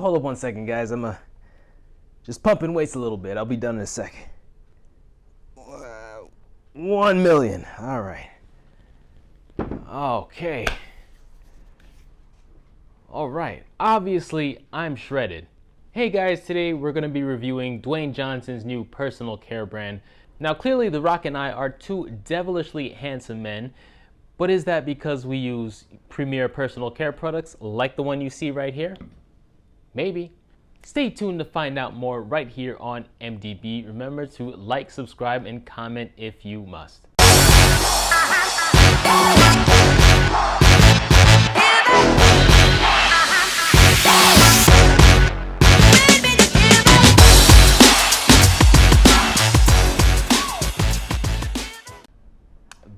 hold up 1 second, guys. I'm just pumping weights a little bit. I'll be done in a second. 1 million. All right. Okay. All right. Obviously, I'm shredded. Hey guys, today we're going to be reviewing Dwayne Johnson's new personal care brand. Now, clearly, The Rock and I are two devilishly handsome men, but is that because we use premier personal care products like the one you see right here? Maybe. Stay tuned to find out more right here on MDB. Remember to like, subscribe, and comment if you must.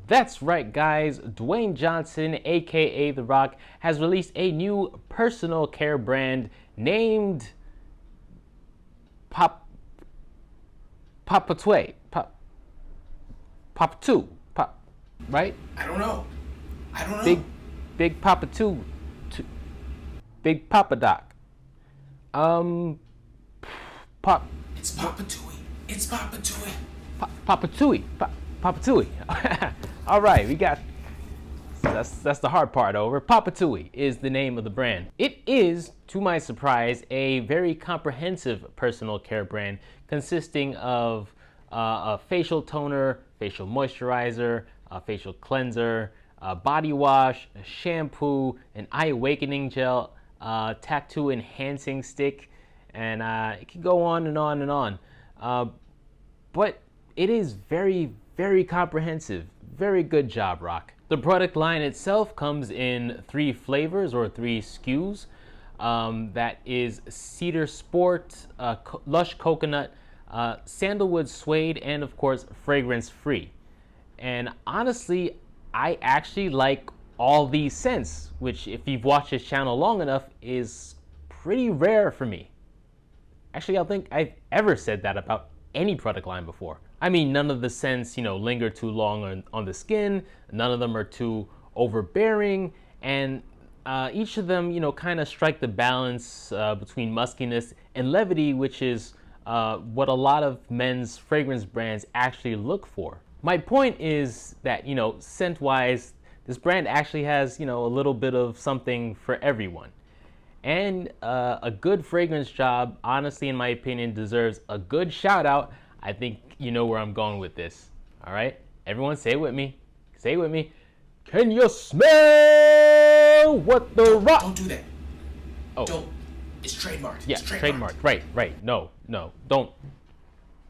That's right, guys. Dwayne Johnson, aka The Rock, has released a new personal care brand named Papatui. Papatui. Right? I don't know. Big Papatui. Big Papadoc. It's Papatui. It's Papatui. Papatui. Papatui. All right, we got. That's the hard part over. Papatui is the name of the brand. It is, to my surprise, a very comprehensive personal care brand consisting of a facial toner, facial moisturizer, a facial cleanser, a body wash, a shampoo, an eye awakening gel, tattoo enhancing stick, and it can go on and on and on. But it is very, very comprehensive. Very good job, Rock. The product line itself comes in 3 flavors or 3 SKUs. That is Cedar Sport, Lush Coconut, Sandalwood Suede, and of course, fragrance free. And honestly, I actually like all these scents, which if you've watched this channel long enough is pretty rare for me. Actually, I don't think I've ever said that about any product line before. I mean, none of the scents, linger too long on the skin. None of them are too overbearing, and each of them, kind of strike the balance between muskiness and levity, which is what a lot of men's fragrance brands actually look for. My point is that, scent-wise, this brand actually has, a little bit of something for everyone. And a good fragrance job, honestly, in my opinion, deserves a good shout out. I think you know where I'm going with this. All right? Everyone say it with me. Say it with me. Can you smell what the Rock... Don't do that. Oh. Don't. It's trademarked. Yeah, it's trademarked. Right. No. Don't.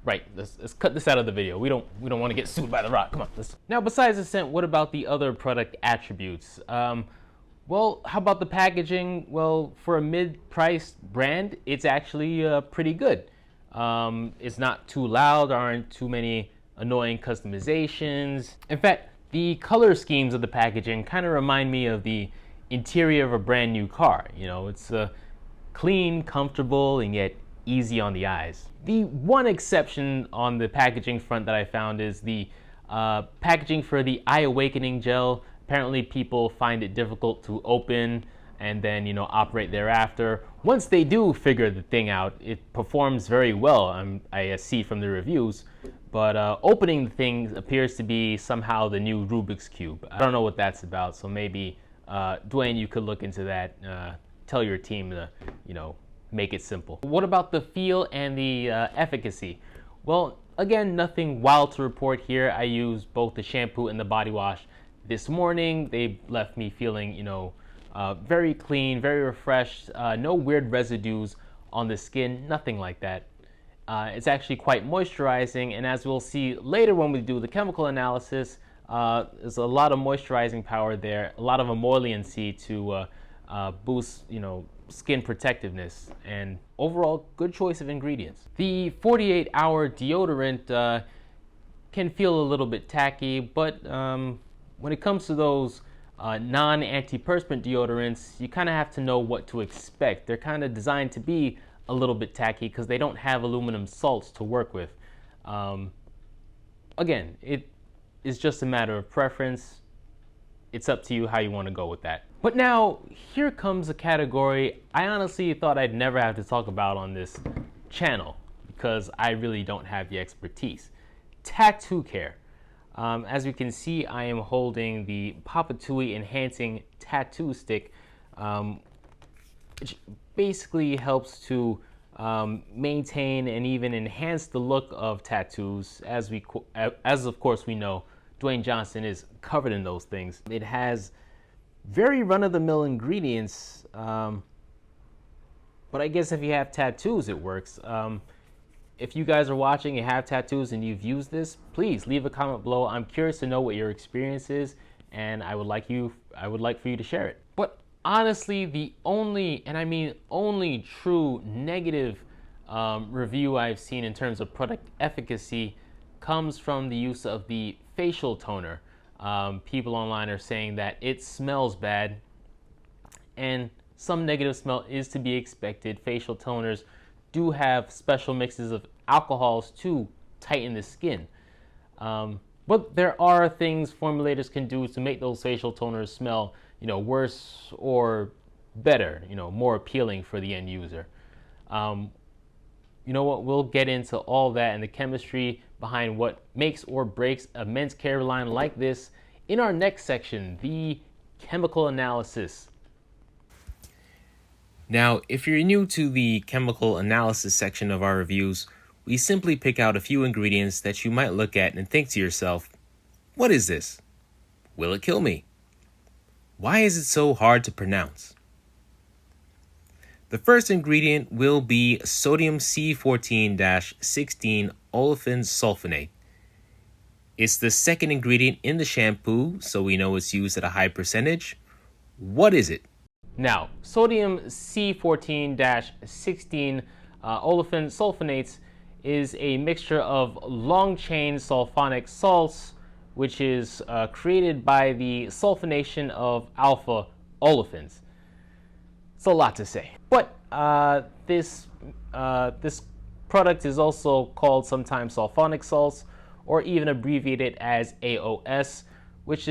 Right. Let's cut this out of the video. We don't want to get sued by the Rock. Come on. Now, besides the scent, what about the other product attributes? Well, how about the packaging? Well, for a mid-priced brand, it's actually pretty good. It's not too loud, there aren't too many annoying customizations. In fact, the color schemes of the packaging kind of remind me of the interior of a brand new car. It's clean, comfortable, and yet easy on the eyes. The one exception on the packaging front that I found is the packaging for the Eye Awakening gel. Apparently people find it difficult to open and then, operate thereafter. Once they do figure the thing out, it performs very well, I see from the reviews. But opening the thing appears to be somehow the new Rubik's Cube. I don't know what that's about, so maybe, Dwayne, you could look into that. Tell your team to, make it simple. What about the feel and the efficacy? Well, again, nothing wild to report here. I used both the shampoo and the body wash this morning. They left me feeling, very clean, very refreshed, no weird residues on the skin, nothing like that. It's actually quite moisturizing, and as we'll see later when we do the chemical analysis, there's a lot of moisturizing power there, a lot of emolliency to boost, skin protectiveness, and overall good choice of ingredients. The 48-hour deodorant can feel a little bit tacky, but when it comes to those non-antiperspirant deodorants, you kind of have to know what to expect. They're kind of designed to be a little bit tacky because they don't have aluminum salts to work with. Again, it is just a matter of preference. it's up to you how you want to go with that. But now, here comes a category I honestly thought I'd never have to talk about on this channel because I really don't have the expertise. Tattoo care. As you can see, I am holding the Papatui Enhancing Tattoo Stick, which basically helps to maintain and even enhance the look of tattoos. As of course we know, Dwayne Johnson is covered in those things. It has very run-of-the-mill ingredients, but I guess if you have tattoos, it works. If you guys are watching and have tattoos and you've used this, please leave a comment below. I'm curious to know what your experience is, and I would like for you to share it. But honestly, the only, and I mean only, true negative review I've seen in terms of product efficacy comes from the use of the facial toner. People online are saying that it smells bad, and some negative smell is to be expected. Facial toners do have special mixes of alcohols to tighten the skin. But there are things formulators can do to make those facial toners smell, worse or better, more appealing for the end user. You know what? We'll get into all that and the chemistry behind what makes or breaks a men's care line like this in our next section, the chemical analysis. Now, if you're new to the chemical analysis section of our reviews, we simply pick out a few ingredients that you might look at and think to yourself, what is this? Will it kill me? Why is it so hard to pronounce? The first ingredient will be sodium C14-16 olefin sulfonate. It's the second ingredient in the shampoo, so we know it's used at a high percentage. What is it? Now, sodium C14-16 olefin sulfonates is a mixture of long-chain sulfonic salts, which is created by the sulfonation of alpha olefins. It's a lot to say. But this product is also called sometimes sulfonic salts, or even abbreviated as AOS, which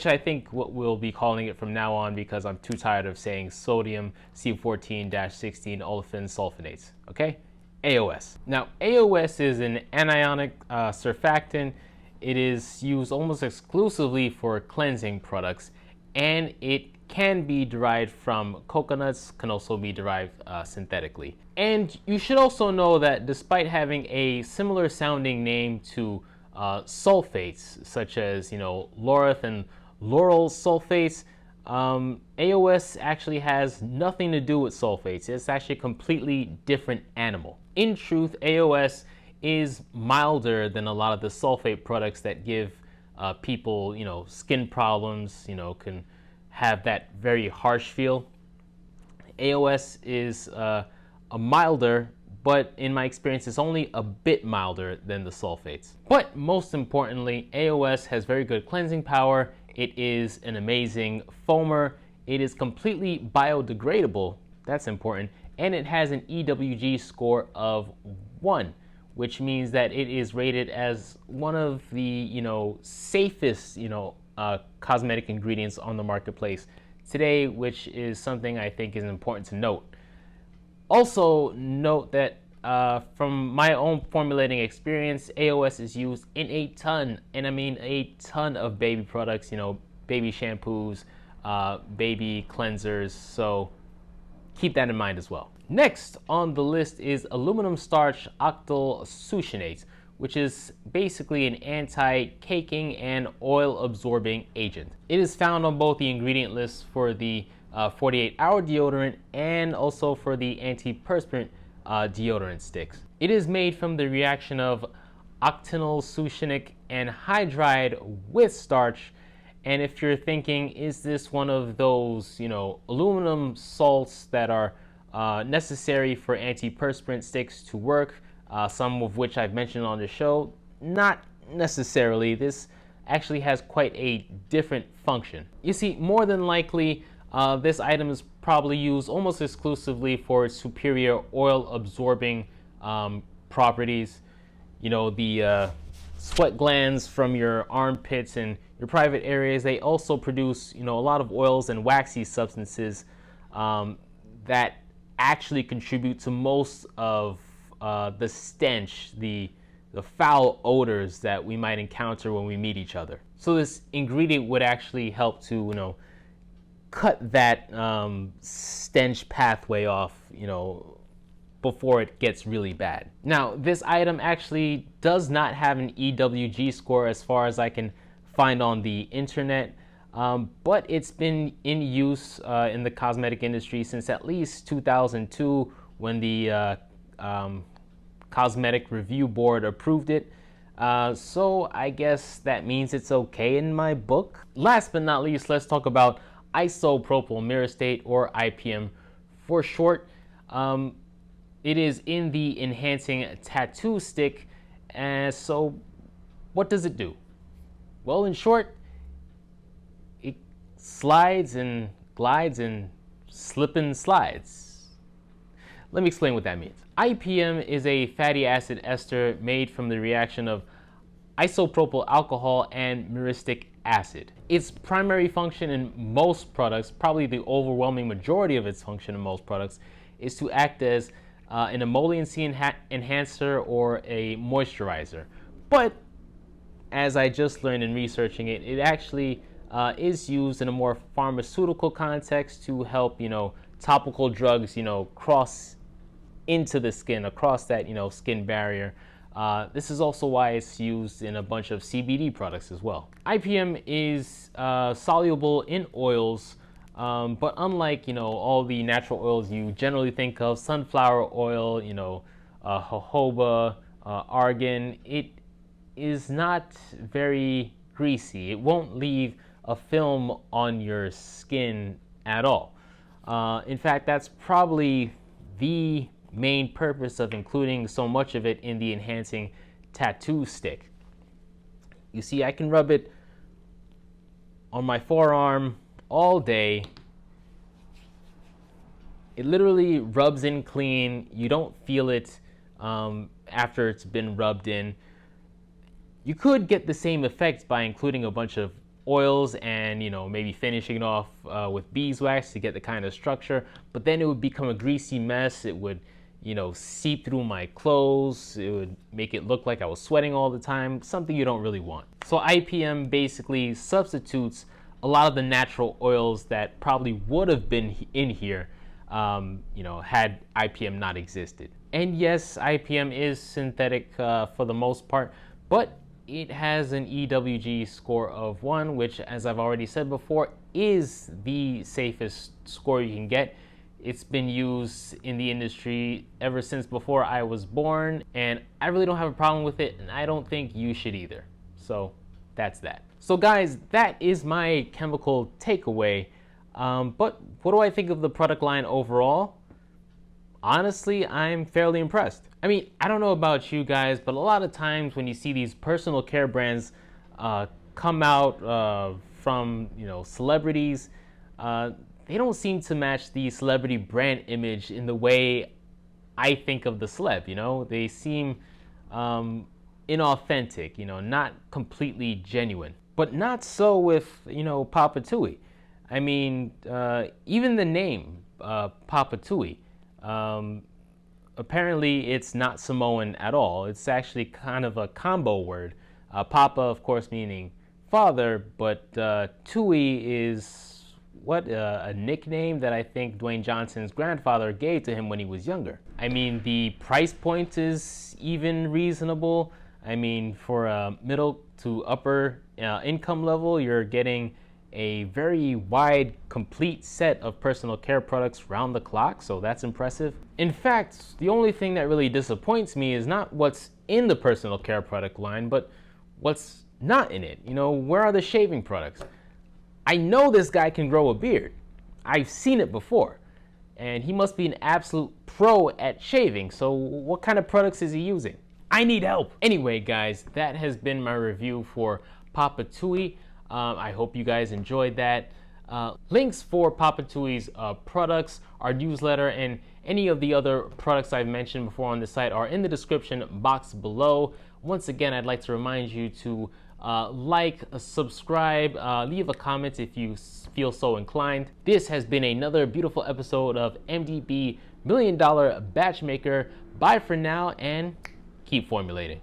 I think what we'll be calling it from now on because I'm too tired of saying sodium C14-16 olefin sulfonates. Okay? AOS. Now, AOS is an anionic surfactant. It is used almost exclusively for cleansing products, and it can be derived from coconuts, can also be derived synthetically. And you should also know that despite having a similar sounding name to sulfates, such as laureth and lauryl sulfates, AOS actually has nothing to do with sulfates. It's actually a completely different animal. In truth, AOS is milder than a lot of the sulfate products that give people, skin problems, can have that very harsh feel. AOS is a milder, but in my experience, it's only a bit milder than the sulfates. But most importantly, AOS has very good cleansing power. It is an amazing foamer. It is completely biodegradable. That's important. And it has an EWG score of 1, which means that it is rated as one of the, safest, cosmetic ingredients on the marketplace today, which is something I think is important to note. Also note that from my own formulating experience, AOS is used in a ton, and I mean a ton of baby products, baby shampoos, baby cleansers, so keep that in mind as well. Next on the list is aluminum starch octyl succinate, which is basically an anti-caking and oil-absorbing agent. It is found on both the ingredient list for the 48-hour deodorant and also for the antiperspirant deodorant sticks. It is made from the reaction of octinyl succinic anhydride with starch. And if you're thinking, is this one of those, aluminum salts that are necessary for antiperspirant sticks to work, some of which I've mentioned on the show? Not necessarily. This actually has quite a different function. You see, more than likely, this item is probably used almost exclusively for its superior oil-absorbing properties. The sweat glands from your armpits and your private areas. They also produce, a lot of oils and waxy substances that actually contribute to most of the stench, the foul odors that we might encounter when we meet each other. So this ingredient would actually help to, cut that stench pathway off, before it gets really bad. Now, this item actually does not have an EWG score as far as I can find on the internet, but it's been in use in the cosmetic industry since at least 2002 when the Cosmetic Review Board approved it. So I guess that means it's okay in my book. Last but not least, let's talk about isopropyl myristate, or IPM for short. It is in the enhancing tattoo stick. And so what does it do? Well, in short, it slides and glides and slip and slides. Let me explain what that means. IPM is a fatty acid ester made from the reaction of isopropyl alcohol and myristic acid. Its primary function in most products, probably the overwhelming majority of its function in most products, is to act as an emolliency enhancer or a moisturizer. But as I just learned in researching it, it actually is used in a more pharmaceutical context to help, topical drugs, cross into the skin, across that, skin barrier. This is also why it's used in a bunch of CBD products as well. IPM is soluble in oils, but unlike, all the natural oils you generally think of, sunflower oil, jojoba, argan, it is not very greasy. It won't leave a film on your skin at all. In fact, that's probably the main purpose of including so much of it in the enhancing tattoo stick. You see, I can rub it on my forearm all day. It literally rubs in clean. You don't feel it after it's been rubbed in. You could get the same effect by including a bunch of oils and maybe finishing it off with beeswax to get the kind of structure, but then it would become a greasy mess. It would seep through my clothes. It would make it look like I was sweating all the time, something you don't really want. So IPM basically substitutes a lot of the natural oils that probably would have been in here, had IPM not existed. And yes, IPM is synthetic for the most part, but it has an EWG score of 1, which, as I've already said before, is the safest score you can get. It's been used in the industry ever since before I was born, and I really don't have a problem with it, and I don't think you should either. So that's that. So guys, that is my chemical takeaway. But what do I think of the product line overall? Honestly, I'm fairly impressed. I mean, I don't know about you guys, but a lot of times when you see these personal care brands come out from celebrities, they don't seem to match the celebrity brand image in the way I think of the celeb. They seem inauthentic, not completely genuine. But not so with Papatui. I mean, even the name Papatui. Apparently it's not Samoan at all. It's actually kind of a combo word. Papa, of course, meaning father, but Tui is a nickname that I think Dwayne Johnson's grandfather gave to him when he was younger. I mean, the price point is even reasonable. I mean, for a middle to upper income level, you're getting a very wide, complete set of personal care products round the clock, so that's impressive. In fact, the only thing that really disappoints me is not what's in the personal care product line, but what's not in it. Where are the shaving products? I know this guy can grow a beard. I've seen it before. And he must be an absolute pro at shaving, so what kind of products is he using? I need help. Anyway, guys, that has been my review for Papatui. I hope you guys enjoyed that. Links for Papatui's products, our newsletter, and any of the other products I've mentioned before on the site are in the description box below. Once again, I'd like to remind you to like, subscribe, leave a comment if you feel so inclined. This has been another beautiful episode of MDB $1 Million Batchmaker. Bye for now and keep formulating.